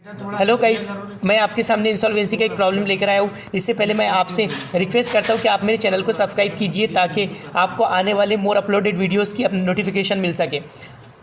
Hello guys, मैं आपके सामने इंसॉल्वेंसी का एक प्रॉब्लम लेकर आया हूँ। इससे पहले मैं आपसे रिक्वेस्ट करता हूँ कि आप मेरे चैनल को सब्सक्राइब कीजिए ताकि आपको आने वाले मोर अपलोडेड वीडियोस की नोटिफिकेशन मिल सके।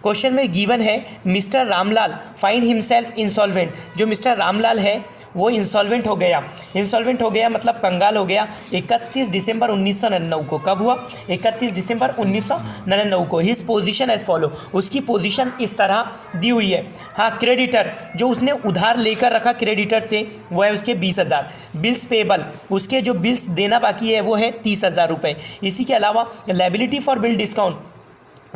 क्वेश्चन में गिवन है mister Ramlal find himself insolvent. जो मिस्टर रामलाल है वो इंसॉल्वेंट हो गया। इंसॉल्वेंट हो गया मतलब कंगाल हो गया 31 दिसंबर 1999 को। कब हुआ? 31 दिसंबर 1999 को। हिज पोजीशन एज फॉलो, उसकी पोजीशन इस तरह दी हुई है। हाँ, क्रेडिटर जो उसने उधार लेकर रखा क्रेडिटर से वो है उसके 20,000। बिल्स पेबल, उसके जो बिल्स देना बाकी है वो है 30,000 रुपये। इसी के अलावा लायबिलिटी फॉर बिल डिस्काउंट,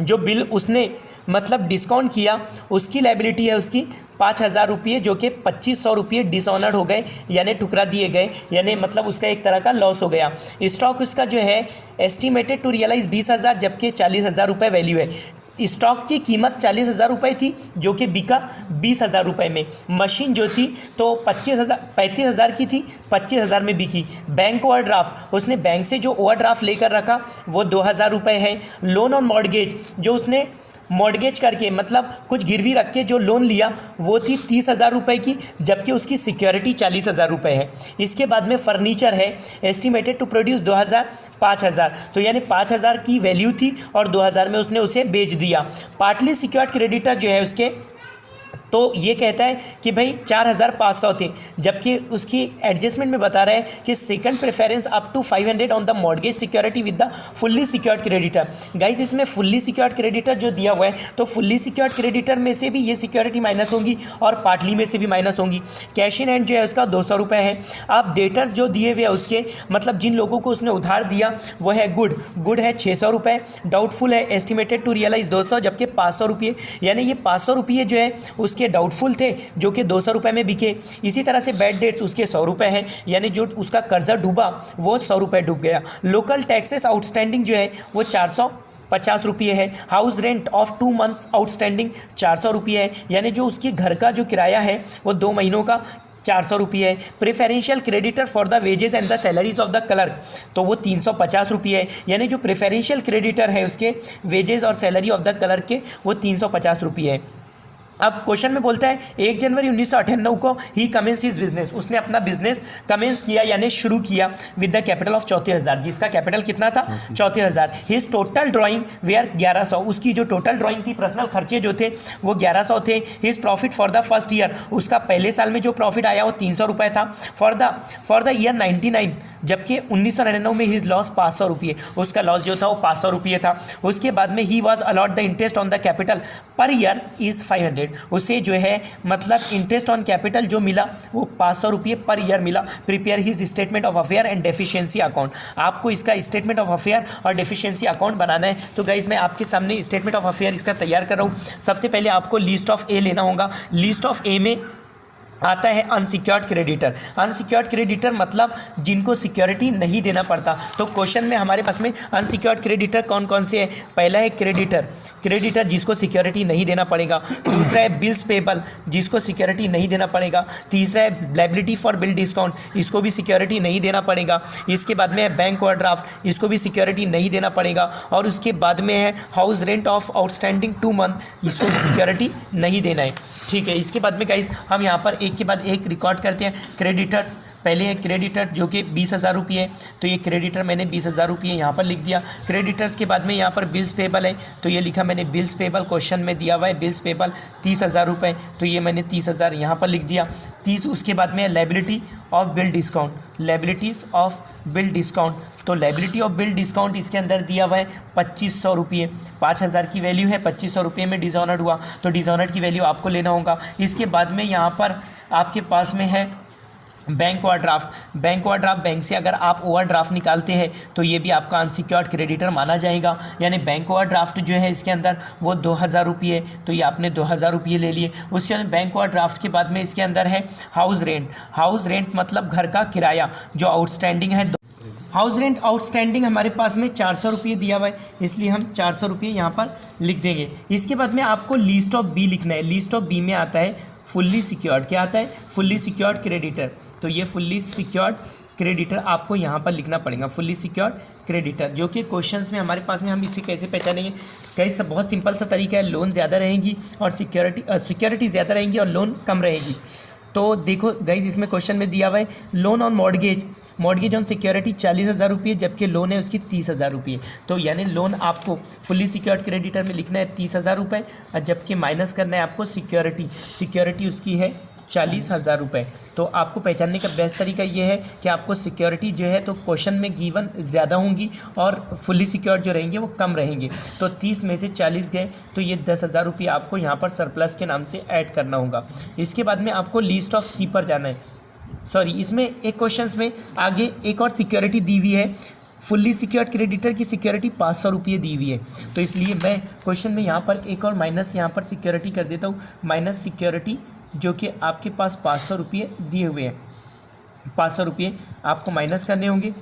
जो बिल उसने मतलब डिस्काउंट किया उसकी लायबिलिटी है उसकी 5,000 रुपये, जो कि 2,500 रुपये डिसऑनर्ड हो गए यानी ठुकरा दिए गए, यानी मतलब उसका एक तरह का लॉस हो गया। स्टॉक उसका जो है एस्टिमेटेड टू रियलाइज 20,000 जबकि 40,000 रुपये वैल्यू है। स्टॉक की कीमत 40,000 रुपये थी जो कि बिका 20,000 रुपये में। मशीन जो थी तो 35,000 की थी, 25,000 में बिकी। बैंक ओवरड्राफ्ट, उसने बैंक से जो ओवरड्राफ्ट लेकर रखा वो 2,000 रुपये है। लोन ऑन मॉर्गेज, जो उसने मॉर्गेज करके मतलब कुछ गिरवी रख के जो लोन लिया वो थी 30,000 रुपये की, जबकि उसकी सिक्योरिटी 40,000 रुपये है। इसके बाद में फर्नीचर है, एस्टिमेटेड टू प्रोड्यूस 5,000, तो यानी 5,000 की वैल्यू थी और 2,000 में उसने उसे बेच दिया। पार्टली सिक्योर्ड क्रेडिटर जो है उसके तो ये कहता है कि भाई 4,500 थे, जबकि उसकी एडजस्टमेंट में बता रहा है कि second preference up to 500 on the mortgage security with the fully secured creditor. Guys, इसमें फुल्ली सिक्योर्ड क्रेडिटर जो दिया हुआ है तो फुल्ली सिक्योर्ड क्रेडिटर में से भी ये सिक्योरिटी माइनस होंगी और पार्टली में से भी माइनस होंगी। कैश इन हैंड जो है उसका 200 रुपये है। अब डेटर्स जो दिए हुए हैं उसके मतलब जिन लोगों को उसने उधार दिया वो है गुड है 600 रुपये। डाउटफुल है एस्टिमेटेड टू रियलाइज 200 जबकि 500 रुपये, यानी ये 500 रुपये जो है उसके डाउटफुल थे जो कि 200 रुपये में बिके। इसी तरह से बैड डेट्स उसके 100 रुपये हैं, यानी जो उसका कर्जा डूबा वो 100 रुपये डूब गया। लोकल टैक्सेस आउटस्टैंडिंग जो है वो 450 रुपये है। House rent of 2 months outstanding 400 रुपये है, यानी जो उसके घर का जो किराया है वो 2 महीनों का 400 रुपये है। Preferential creditor for the wages and the salaries of the clerk, तो वो 350 रुपये है, यानी जो प्रेफरेंशियल क्रेडिटर है उसके वेजेस और सैलरी ऑफ द क्लर्क के वो 350 रुपये है। अब क्वेश्चन में बोलता है 1 जनवरी 1998 को ही कमेंस हिज बिजनेस, उसने अपना बिजनेस कमेंस किया यानी शुरू किया विद द कैपिटल ऑफ 34,000, जिसका कैपिटल कितना था 34,000। हिज टोटल ड्राइंग वेयर 1100, उसकी जो टोटल ड्राइंग थी पर्सनल खर्चे जो थे वो 1100 थे। His profit for the first year, उसका पहले साल में जो प्रॉफिट आया वो 300 रुपये था। फॉर द ईयर 99, जबकि 1999 में हिज लॉस 500 रुपये, उसका लॉस जो था वो 500 रुपये था। उसके बाद में ही was allot the interest on the capital per year is 500, उसे जो है मतलब इंटरेस्ट ऑन कैपिटल जो मिला वो 500 रुपये पर ईयर मिला। Prepare his statement of affair and deficiency account, आपको इसका स्टेटमेंट ऑफ अफेयर और डेफिशिएंसी अकाउंट बनाना है। तो गाइज मैं आपके सामने स्टेटमेंट ऑफ अफेयर इसका तैयार कर रहा हूँ। सबसे पहले आपको लिस्ट ऑफ ए लेना होगा। लिस्ट ऑफ ए में आता है अनसिक्योर्ड क्रेडिटर। अनसिक्योर्ड क्रेडिटर मतलब जिनको सिक्योरिटी नहीं देना पड़ता। तो क्वेश्चन में हमारे पास में अनसिक्योर्ड क्रेडिटर कौन कौन से है? पहला है क्रेडिटर जिसको सिक्योरिटी नहीं देना पड़ेगा। दूसरा है बिल्स पेबल, जिसको सिक्योरिटी नहीं देना पड़ेगा। तीसरा है लायबिलिटी फॉर बिल डिस्काउंट, इसको भी सिक्योरिटी नहीं देना पड़ेगा। इसके बाद में है बैंक ओवरड्राफ्ट, इसको भी सिक्योरिटी नहीं देना पड़ेगा। और उसके बाद में है house rent of outstanding 2 month, इसको भी सिक्योरिटी नहीं देना है। ठीक है, इसके बाद में गाइस हम यहाँ पर एक के बाद एक रिकॉर्ड करते हैं। क्रेडिटर्स, पहले है क्रेडिटर जो कि 20,000 रुपये है, तो ये क्रेडिटर मैंने 20,000 रुपये यहाँ पर लिख दिया। क्रेडिटर्स के बाद में यहाँ पर बिल्स पेबल है, तो ये लिखा मैंने बिल्स पेबल, क्वेश्चन में दिया हुआ है बिल्स पेबल 30,000 रुपये, तो ये मैंने 30,000 यहाँ पर लिख दिया। 30 उसके बाद में है liability of bill discount, liabilities of bill discount, तो लायबिलिटी ऑफ बिल डिस्काउंट इसके अंदर दिया हुआ है 2,500 रुपये। 5,000 की वैल्यू है, 2,500 रुपये में डिसऑनर्ड हुआ तो डिसऑनर्ड की वैल्यू आपको लेना होगा। इसके बाद में यहाँ पर आपके पास में है bank overdraft. Bank overdraft, bank से अगर आप ओवरड्राफ्ट निकालते हैं तो ये भी आपका अनसिक्योर्ड क्रेडिटर माना जाएगा, यानी बैंक ओवरड्राफ्ट जो है इसके अंदर वो 2,000 रुपये, तो ये आपने 2,000 रुपये ले लिए। उसके बाद बैंक ओवरड्राफ्ट के बाद में इसके अंदर है हाउस रेंट। हाउस रेंट मतलब घर का किराया जो आउटस्टैंडिंग है। हाउस रेंट आउटस्टैंडिंग हमारे पास में 400 रुपये दिया हुआ है, इसलिए हम 400 रुपये यहाँ पर लिख देंगे। इसके बाद में आपको लिस्ट ऑफ बी लिखना है। लिस्ट ऑफ बी में आता है फुल्ली सिक्योर्ड, क्या आता है? फुल्ली सिक्योर्ड क्रेडिटर, तो ये फुल्ली सिक्योर्ड क्रेडिटर आपको यहाँ पर लिखना पड़ेगा। फुल्ली सिक्योर्ड क्रेडिटर जो कि क्वेश्चंस में हमारे पास में हम इसे कैसे पहचानेंगे? कई सब बहुत सिंपल सा तरीका है, लोन ज़्यादा रहेंगी और सिक्योरिटी ज़्यादा रहेंगी और लोन कम रहेगी। तो देखो गाइज इसमें क्वेश्चन में दिया हुआ है loan on mortgage, mortgage on security 40,000 रुपये, जबकि लोन है उसकी 30,000 रुपये। तो यानी लोन आपको फुल्ली सिक्योर्ड क्रेडिटर में लिखना है 30,000 रुपये, और जबकि माइनस करना है आपको सिक्योरिटी, सिक्योरिटी उसकी है 40,000 रुपये। तो आपको पहचानने का बेस्ट तरीका ये है कि आपको सिक्योरिटी जो है तो क्वेश्चन में गिवन ज़्यादा होंगी और फुल्ली सिक्योर्ड जो रहेंगे वो कम रहेंगे। तो 30 में से 40 गए तो ये 10,000 रुपये आपको यहाँ पर सरप्लस के नाम से ऐड करना होगा। इसके बाद में आपको लिस्ट ऑफ सी पर जाना है। सॉरी, इसमें एक क्वेश्चन में आगे एक और सिक्योरिटी दी हुई है, फुल्ली सिक्योर्ड क्रेडिटर की सिक्योरिटी 500 रुपये दी हुई है। तो इसलिए मैं क्वेश्चन में यहाँ पर एक और माइनस यहाँ पर सिक्योरिटी कर देता हूँ, माइनस सिक्योरिटी जो कि आपके पास 500 रुपये दिए हुए हैं। 500 रुपये आपको माइनस करने होंगे,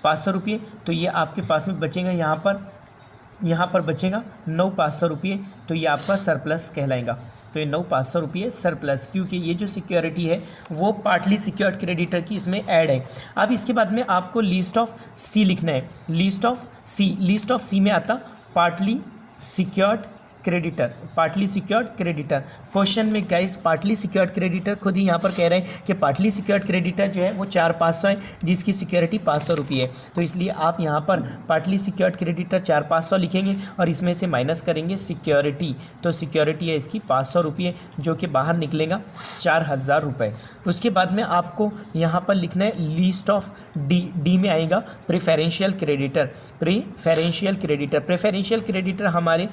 500 रुपये, तो ये आपके पास में बचेगा यहाँ पर बचेगा 9,500 रुपये। तो ये आपका सरप्लस कहलाएगा। तो ये 9,500 रुपये सरप्लस, क्योंकि ये जो सिक्योरिटी है वो पार्टली सिक्योर्ड क्रेडिटर की इसमें ऐड है। अब इसके बाद में आपको लिस्ट ऑफ सी लिखना है। लिस्ट ऑफ सी में आता partly secured creditor, partly secured creditor. Question में गाइस पार्टली सिक्योर्ड क्रेडिटर खुद ही यहाँ पर कह रहे हैं कि पार्टली सिक्योर्ड क्रेडिटर जो है वो 4,500 है, जिसकी सिक्योरिटी 500 रुपये है। तो इसलिए आप यहाँ पर पार्टली सिक्योर्ड क्रेडिटर 4,500 लिखेंगे और इसमें से माइनस करेंगे सिक्योरिटी। तो सिक्योरिटी है इसकी 500 रुपये, जो कि बाहर निकलेगा 4,000 रुपये। उसके बाद में आपको यहाँ पर लिखना है लिस्ट ऑफ डी में आएगा प्रेफरेंशियल क्रेडिटर। प्रेफरेंशियल क्रेडिटर हमारे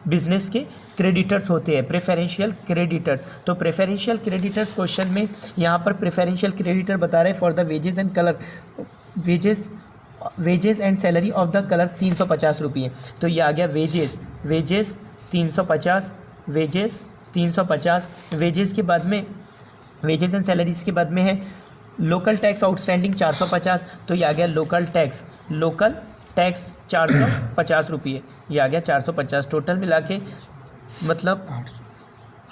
बिजनेस के क्रेडिटर्स होते हैं, प्रेफरेंशियल क्रेडिटर्स। तो प्रेफरेंशियल क्रेडिटर्स क्वेश्चन में यहाँ पर प्रेफरेंशियल क्रेडिटर बता रहे हैं for the wages and colour, wages and salary of the colour 350 रुपये। तो ये आ गया वेजेस 350, वेजेस 350। वेजेस के बाद में वेजेस एंड सैलरीज के बाद में है लोकल टैक्स आउटस्टैंडिंग 450। तो ये आ गया लोकल टैक्स 450 रुपये। ये आ गया 450, टोटल मिला के मतलब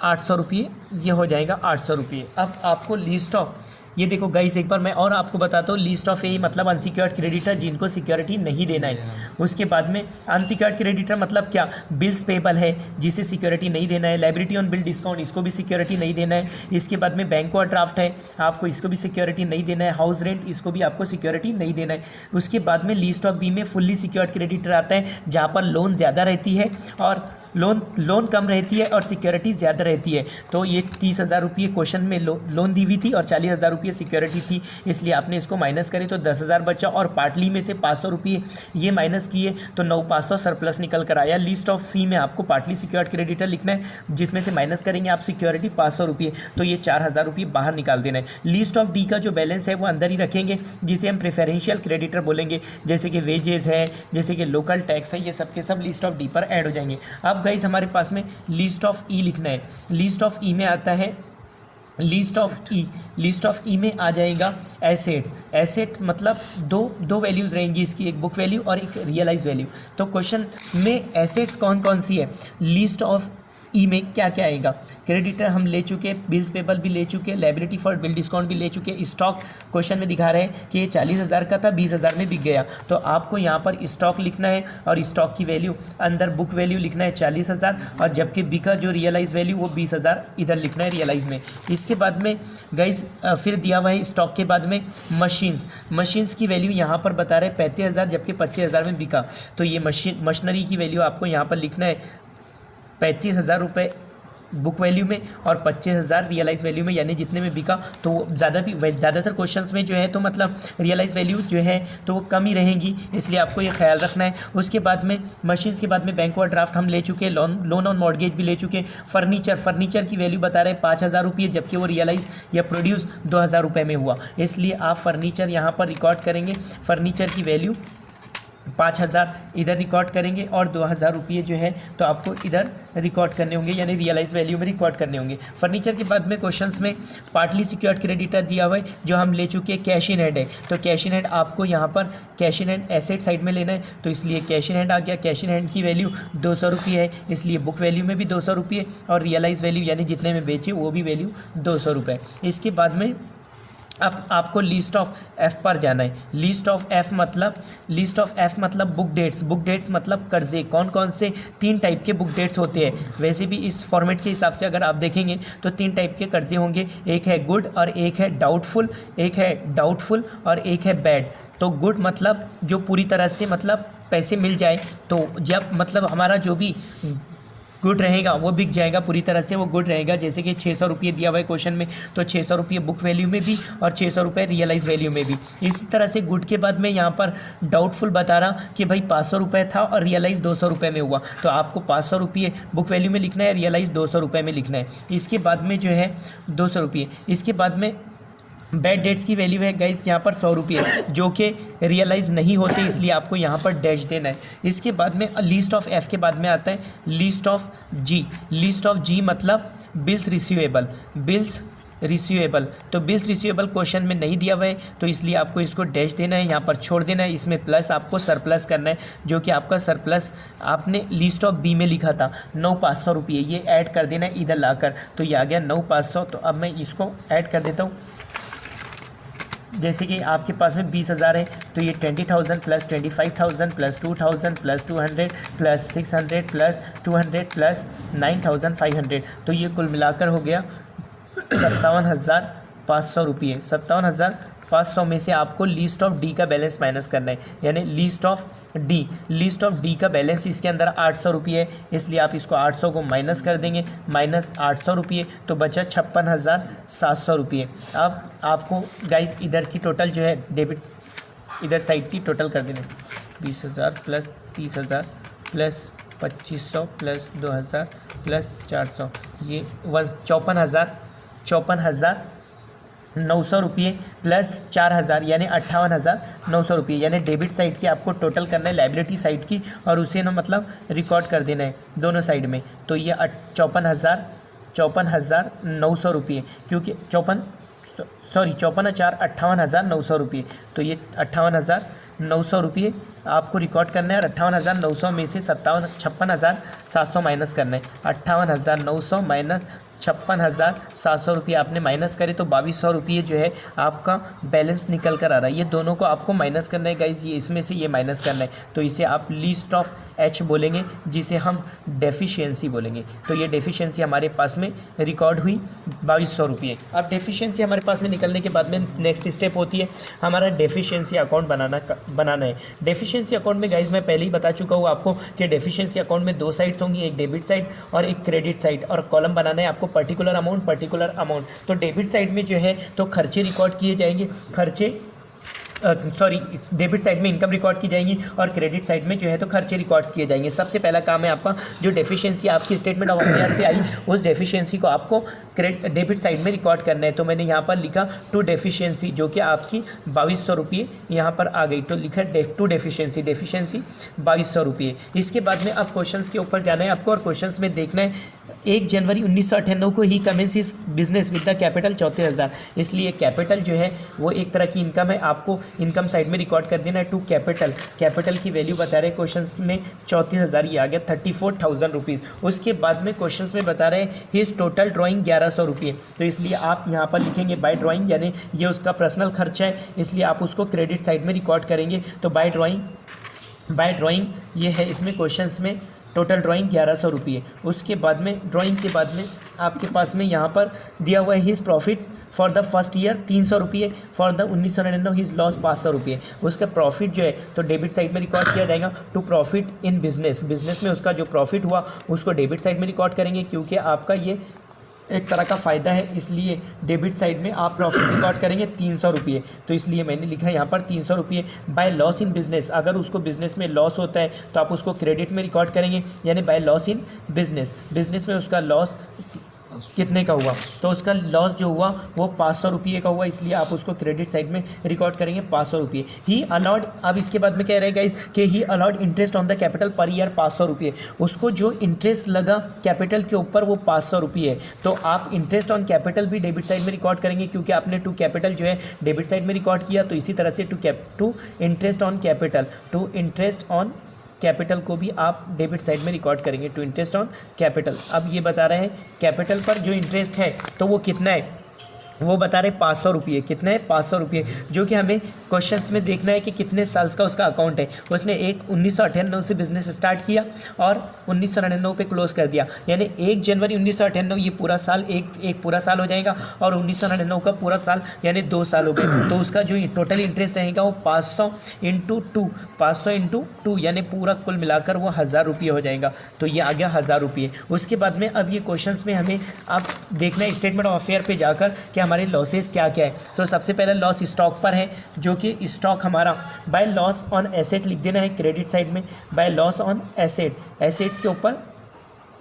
800 रुपये, ये हो जाएगा 800 रुपये। अब आपको लिस्ट ऑफ, ये देखो गाइस एक बार मैं और आपको बताता हूँ, लिस्ट ऑफ ए मतलब अनसिक्योर्ड क्रेडिटर जिनको सिक्योरिटी नहीं देना है। उसके बाद में अनसिक्योर्ड क्रेडिटर मतलब क्या, बिल्स पेबल है जिसे सिक्योरिटी नहीं देना है, लाइबिलिटी ऑन बिल डिस्काउंट इसको भी सिक्योरिटी नहीं देना है। इसके बाद में बैंक ड्राफ्ट है, आपको इसको भी सिक्योरिटी नहीं देना है। हाउस रेंट इसको भी आपको सिक्योरिटी नहीं देना है। उसके बाद में लिस्ट ऑफ बी में फुल्ली सिक्योर्ड क्रेडिटर आता है, जहाँ पर लोन ज़्यादा रहती है और लोन कम रहती है और सिक्योरिटी ज़्यादा रहती है। तो ये 30,000 रुपये क्वेश्चन में लोन दी हुई थी और 40,000 रुपये सिक्योरिटी थी, इसलिए आपने इसको माइनस करे तो 10,000 बचा और पार्टली में से 500 रुपये ये माइनस किए तो 9,500 सरप्लस निकल कर आया। लिस्ट ऑफ सी में आपको पार्टली सिक्योर्ड क्रेडिटर लिखना है, जिसमें से माइनस करेंगे आप सिक्योरिटी 500 रुपये, तो ये 4,000 रुपये बाहर निकाल देना है। लिस्ट ऑफ डी का जो बैलेंस है वो अंदर ही रखेंगे, जिसे हम प्रेफरेंशियल क्रेडिटर बोलेंगे, जैसे कि वेजेस है, जैसे कि लोकल टैक्स है, ये सब के सब लिस्ट ऑफ डी पर ऐड हो जाएंगे। अब गाइस हमारे पास में लिस्ट ऑफ ई लिखना है। लिस्ट ऑफ ई में आता है लिस्ट ऑफ ई में आ जाएगा एसेट मतलब दो वैल्यूज़ रहेंगी इसकी, एक बुक वैल्यू और एक रियलाइज वैल्यू। तो क्वेश्चन में एसेट्स कौन कौन सी है, लिस्ट ऑफ ई में क्या क्या आएगा, क्रेडिटर हम ले चुके, बिल्स पेबल भी ले चुके, लायबिलिटी फॉर बिल डिस्काउंट भी ले चुके, स्टॉक क्वेश्चन में दिखा रहे हैं कि ये 40,000 का था 20,000 में बिक गया, तो आपको यहाँ पर स्टॉक लिखना है और स्टॉक की वैल्यू अंदर बुक वैल्यू लिखना है 40,000 और जबकि बिका जो रियलाइज वैल्यू वो 20,000 इधर लिखना है रियलाइज में। इसके बाद में गाइज फिर दिया हुआ है स्टॉक के बाद में मशीन्स की वैल्यू यहाँ पर बता रहे हैं 35,000 जबकि 25,000 में बिका, तो ये मशीनरी की वैल्यू आपको यहाँ पर लिखना है 35,000 रुपये बुक वैल्यू में और 25,000 रियलाइज वैल्यू में, यानी जितने में बिका। तो ज़्यादातर क्वेश्चन्स में जो है तो मतलब रियलाइज वैल्यू जो है तो वो कम ही रहेंगी, इसलिए आपको ये ख्याल रखना है। उसके बाद में मशीन्स के बाद में बैंक ड्राफ्ट हम ले चुके, लोन ऑन मॉर्गेज भी ले चुके। फर्नीचर की वैल्यू बता रहे हैं 5,000 रुपये जबकि वो रियलाइज या प्रोड्यूस 2,000 रुपये में हुआ, इसलिए आप फर्नीचर यहाँ पर रिकॉर्ड करेंगे। फर्नीचर की वैल्यू 5,000 इधर रिकॉर्ड करेंगे और 2,000 रुपये जो है तो आपको इधर रिकॉर्ड करने होंगे, यानी रियलाइज वैल्यू में रिकॉर्ड करने होंगे। फर्नीचर के बाद में क्वेश्चंस में पार्टली सिक्योर्ड क्रेडिटर दिया हुआ है जो हम ले चुके हैं, कैश इन हैंड है, तो कैश इन हैंड आपको यहाँ पर cash in hand asset side में लेना है, तो इसलिए कैश इन हैंड आ गया। कैश इन हैंड की वैल्यू 200 रुपये है, इसलिए बुक वैल्यू में भी 200 रुपये और रियलाइज वैल्यू यानी जितने में बेचे वो भी वैल्यू 200 रुपये। इसके बाद में अब आपको लिस्ट ऑफ एफ पर जाना है। लिस्ट ऑफ एफ मतलब बुक डेट्स मतलब कर्जे। कौन कौन से 3 टाइप के बुक डेट्स होते हैं, वैसे भी इस फॉर्मेट के हिसाब से अगर आप देखेंगे तो 3 टाइप के कर्जे होंगे, एक है गुड और एक है डाउटफुल, और एक है बैड। तो गुड मतलब जो पूरी तरह से मतलब पैसे मिल जाए, तो जब मतलब हमारा जो भी गुड रहेगा वो बिक जाएगा, पूरी तरह से वो गुड रहेगा। जैसे कि 600 रुपये दिया हुआ है क्वेश्चन में, तो 600 रुपये बुक वैल्यू में भी और 600 रुपये रियलाइज वैल्यू में भी। इसी तरह से गुड के बाद में यहाँ पर डाउटफुल बता रहा कि भाई 500 रुपये था और रियलाइज 200 रुपये में हुआ, तो आपको 500 रुपये बुक वैल्यू में लिखना है, रियलाइज 200 रुपये में लिखना है। इसके बाद में जो है 200 रुपये। इसके बाद में बैड डेट्स की वैल्यू है गाइस यहाँ पर 100 रुपये, जो कि रियलाइज़ नहीं होते, इसलिए आपको यहाँ पर डैश देना है। इसके बाद में लिस्ट ऑफ एफ के बाद में आता है लिस्ट ऑफ जी मतलब बिल्स रिसीवेबल। तो बिल्स रिसीवेबल क्वेश्चन में नहीं दिया हुआ है, तो इसलिए आपको इसको डैश देना है, यहाँ पर छोड़ देना है। इसमें प्लस आपको सरप्लस करना है, जो कि आपका सरप्लस आपने लिस्ट ऑफ बी में लिखा था 9,500 रुपये, ये ऐड कर देना है इधर लाकर। तो ये आ गया 9,500। तो अब मैं इसको ऐड कर देता हूँ। जैसे कि आपके पास में 20,000 है, तो ये 20,000 plus 25,000 plus 2,000 plus 200 plus 600 plus 200 plus 9,500, तो ये कुल मिलाकर हो गया 57,500 रुपये। 57,500 में से आपको लिस्ट ऑफ डी का बैलेंस माइनस करना है, यानी लिस्ट ऑफ डी का बैलेंस इसके अंदर 800 रुपये है, इसलिए आप इसको 800 को माइनस कर देंगे, माइनस 800 रुपये, तो बचा 56,700 रुपये। अब आपको गाइस इधर की टोटल जो है डेबिट इधर साइड की टोटल कर देंगे, 20,000 प्लस 30,000 प्लस 2,500 प्लस 2,000 प्लस 400, ये 54,900 रुपये प्लस 4,000 यानी 58,900 रुपये, यानी डेबिट साइड की आपको टोटल करना है लाइबिलिटी साइड की, और उसे ना मतलब रिकॉर्ड कर देना है दोनों साइड में। तो ये 54,900 रुपये, क्योंकि 58,900 रुपये, तो ये 58,900 रुपये आपको रिकॉर्ड करना है, और 58,900 में से 56,700 माइनस करना है। 58,900 माइनस 56,700 रुपये आपने माइनस करे, तो 2,200 रुपये जो है आपका बैलेंस निकल कर आ रहा है। ये दोनों को आपको माइनस करना है गाइज, ये इसमें से ये माइनस करना है, तो इसे आप लिस्ट ऑफ एच बोलेंगे, जिसे हम डेफिशिएंसी बोलेंगे। तो ये डेफिशिएंसी हमारे पास में रिकॉर्ड हुई 2,200 रुपये। अब डेफिशिएंसी हमारे पास में निकलने के बाद में नेक्स्ट स्टेप होती है हमारा डेफिशिएंसी अकाउंट बनाना है। डेफिशिएंसी अकाउंट में गाइज मैं पहले ही बता चुका हूँ आपको कि डेफिशिएंसी अकाउंट में 2 साइड्स होंगी, एक डेबिट साइड और एक क्रेडिट साइड, और कॉलम बनाना है आपको पर्टिकुलर अमाउंट। तो डेबिट साइड में जो है तो खर्चे रिकॉर्ड किए जाएंगे, डेबिट साइड में इनकम रिकॉर्ड की जाएंगी, और क्रेडिट साइड में जो है तो खर्चे रिकॉर्ड्स किए जाएंगे। सबसे पहला काम है आपका जो डेफिशिएंसी आपकी स्टेटमेंट ऑफ अफेयर्स से आई, उस डेफिशिएंसी को आपको डेबिट साइड में रिकॉर्ड करना है। तो मैंने यहाँ पर लिखा टू डेफिशिएंसी, जो कि आपकी 2,200 रुपये यहाँ पर आ गई, तो लिखा टू डेफिशिएंसी 2,200 रुपये। इसके बाद में अब क्वेश्चंस के ऊपर जाना है आपको, और क्वेश्चंस में देखना है 1 जनवरी 1998 को ही कमेंस इस बिजनेस विद द कैपिटल 34,000, इसलिए कैपिटल जो है वो एक तरह की इनकम है, आपको इनकम साइड में रिकॉर्ड कर देना है टू कैपिटल की वैल्यू बता रहे हैं क्वेश्चंस में 34,000, ये आ गया 34,000 रुपीज़। उसके बाद में क्वेश्चंस में बता रहे हैं हिज टोटल ड्राइंग 1,100 रुपये, तो इसलिए आप यहाँ पर लिखेंगे बाय ड्राइंग, यानी ये उसका पर्सनल खर्चा है, इसलिए आप उसको क्रेडिट साइड में रिकॉर्ड करेंगे। तो बाय ड्राइंग ये है इसमें क्वेश्चंस में टोटल ड्राइंग 1,100 रुपये। उसके बाद में ड्राइंग के बाद में आपके पास में यहाँ पर दिया हुआ है his profit for the first year 300 रुपये, फॉर द 1999 हिज लॉस 500 रुपये। उसका प्रॉफिट जो है तो डेबिट साइड में रिकॉर्ड किया जाएगा टू प्रॉफिट इन बिजनेस में उसका जो प्रॉफिट हुआ उसको डेबिट साइड में रिकॉर्ड करेंगे, क्योंकि आपका ये एक तरह का फ़ायदा है, इसलिए डेबिट साइड में आप प्रॉफिट रिकॉर्ड करेंगे 300 रुपये, तो इसलिए मैंने लिखा यहाँ पर 300 रुपये। बाय लॉस इन बिजनेस, अगर उसको बिजनेस में लॉस होता है तो आप उसको क्रेडिट में रिकॉर्ड करेंगे, यानी बाय लॉस इन बिजनेस में उसका लॉस कितने का हुआ, तो उसका लॉस जो हुआ वो 500 रुपये का हुआ, इसलिए आप उसको क्रेडिट साइड में रिकॉर्ड करेंगे 500 रुपये। ही अलाउड, अब इसके बाद में कह रहे हैं गाइस कि he allowed interest on the capital per year 500 रुपये, उसको जो इंटरेस्ट लगा कैपिटल के ऊपर वो 500 रुपये है, तो आप इंटरेस्ट ऑन कैपिटल भी डेबिट साइड में रिकॉर्ड करेंगे, क्योंकि आपने टू कैपिटल जो है डेबिट साइड में रिकॉर्ड किया, तो इसी तरह से टू इंटरेस्ट ऑन कैपिटल को भी आप डेबिट साइड में रिकॉर्ड करेंगे, टू इंटरेस्ट ऑन कैपिटल। अब ये बता रहे हैं कैपिटल पर जो इंटरेस्ट है तो वो कितना है, वो बता रहे 500 रुपये, कितने 500 रुपये, जो कि हमें क्वेश्चंस में देखना है कि कितने साल्स का उसका अकाउंट है। उसने 1998 से बिजनेस स्टार्ट किया और 1999 पे क्लोज कर दिया, यानी 1 जनवरी 1998 ये पूरा साल एक पूरा साल हो जाएगा और 1999 का पूरा साल यानी 2 साल हो गए। तो उसका जो टोटल इंटरेस्ट रहेगा वो 500 इंटू 2 यानी पूरा कुल मिलाकर वो 1000 रुपये हो जाएगा। तो ये आ गया 1000 रुपये। उसके बाद में अब ये क्वेश्चंस में हमें अब देखना है स्टेटमेंट ऑफ अफेयर पे जाकर कि हमारे लॉसेस क्या क्या है। तो सबसे पहले लॉस स्टॉक पर है, जो कि स्टॉक हमारा बाय लॉस ऑन एसेट लिख देना है क्रेडिट साइड में, बाय लॉस ऑन एसेट्स के ऊपर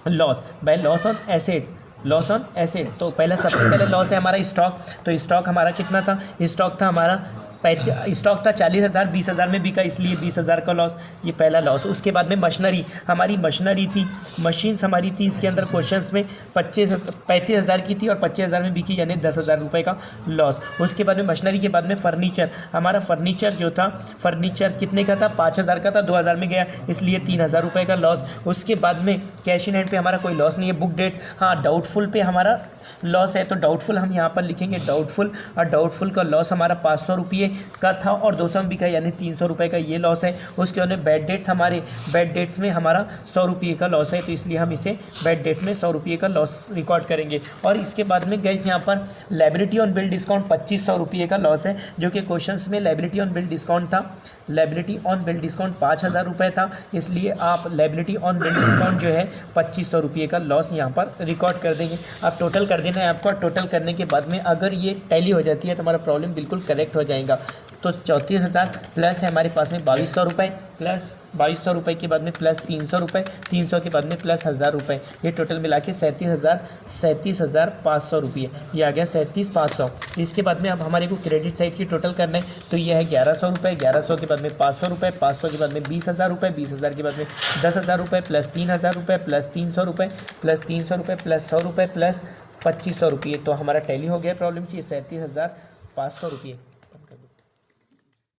loss, by loss on assets, loss on asset. तो पहले सबसे पहले लॉस है हमारा स्टॉक। तो स्टॉक हमारा कितना था, स्टॉक था हमारा स्टॉक था 40,000, 20,000 में बिका इसलिए 20,000 का लॉस, ये पहला लॉस। उसके बाद में मशीनरी, हमारी मशीनरी थी, मशीन्स हमारी थी, इसके अंदर क्वेश्चंस में 35,000 की थी और 25,000 में बिकी यानी 10,000 रुपये का लॉस। उसके बाद में मशीनरी के बाद में फर्नीचर, हमारा फर्नीचर जो था, फर्नीचर कितने का था, 5,000 का था, 2,000 में गया इसलिए 3,000 रुपये का लॉस। उसके बाद में कैश इन हैंड पे हमारा कोई लॉस नहीं है। बुक डेट्स, हाँ डाउटफुल पे हमारा लॉस है, तो डाउटफुल हम यहाँ पर लिखेंगे डाउटफुल, और डाउटफुल का लॉस हमारा 500 रुपये का था और 200 में बिका यानी 300 रुपये का ये लॉस है। उसके बाद में बैड डेट्स, हमारे बैड डेट्स में हमारा 100 रुपये का लॉस है, तो इसलिए हम इसे बैड डेट्स में 100 रुपये का लॉस रिकॉर्ड करेंगे। और इसके बाद में गाइस यहाँ पर लायबिलिटी ऑन बिल डिस्काउंट 2500 रुपये का लॉस है, जो कि क्वेश्चंस में लायबिलिटी ऑन बिल डिस्काउंट था, लायबिलिटी ऑन बिल डिस्काउंट 5,000 रुपये था, इसलिए आप लायबिलिटी ऑन बिल डिस्काउंट जो है 2500 रुपये का लॉस यहाँ पर रिकॉर्ड कर देंगे। अब टोटल कर देना है आपको, टोटल करने के बाद में अगर ये टैली हो जाती है तो हमारा प्रॉब्लम बिल्कुल करेक्ट हो जाएगा। तो 34,000 प्लस है हमारे पास में 2,200 रुपये, प्लस 2,200 रुपये के बाद में प्लस 300 रुपये, 300 के बाद में प्लस 1,000 रुपये, ये टोटल मिला के 37,500 रुपये, ये आ गया 37,500। इसके बाद में अब हमारे को क्रेडिट साइड की टोटल करना है, तो ये है 1,100 रुपये, 1,100 के बाद में 500 रुपये, 500 के बाद में 20,000 रुपये, 20,000 के बाद में 10,000 रुपये, प्लस 3,000 रुपये, प्लस 300 रुपये, प्लस 300 रुपये, प्लस 100 रुपये, प्लस 2,500 रुपये। तो हमारा टैली हो गया प्रॉब्लम से 37,500 रुपये।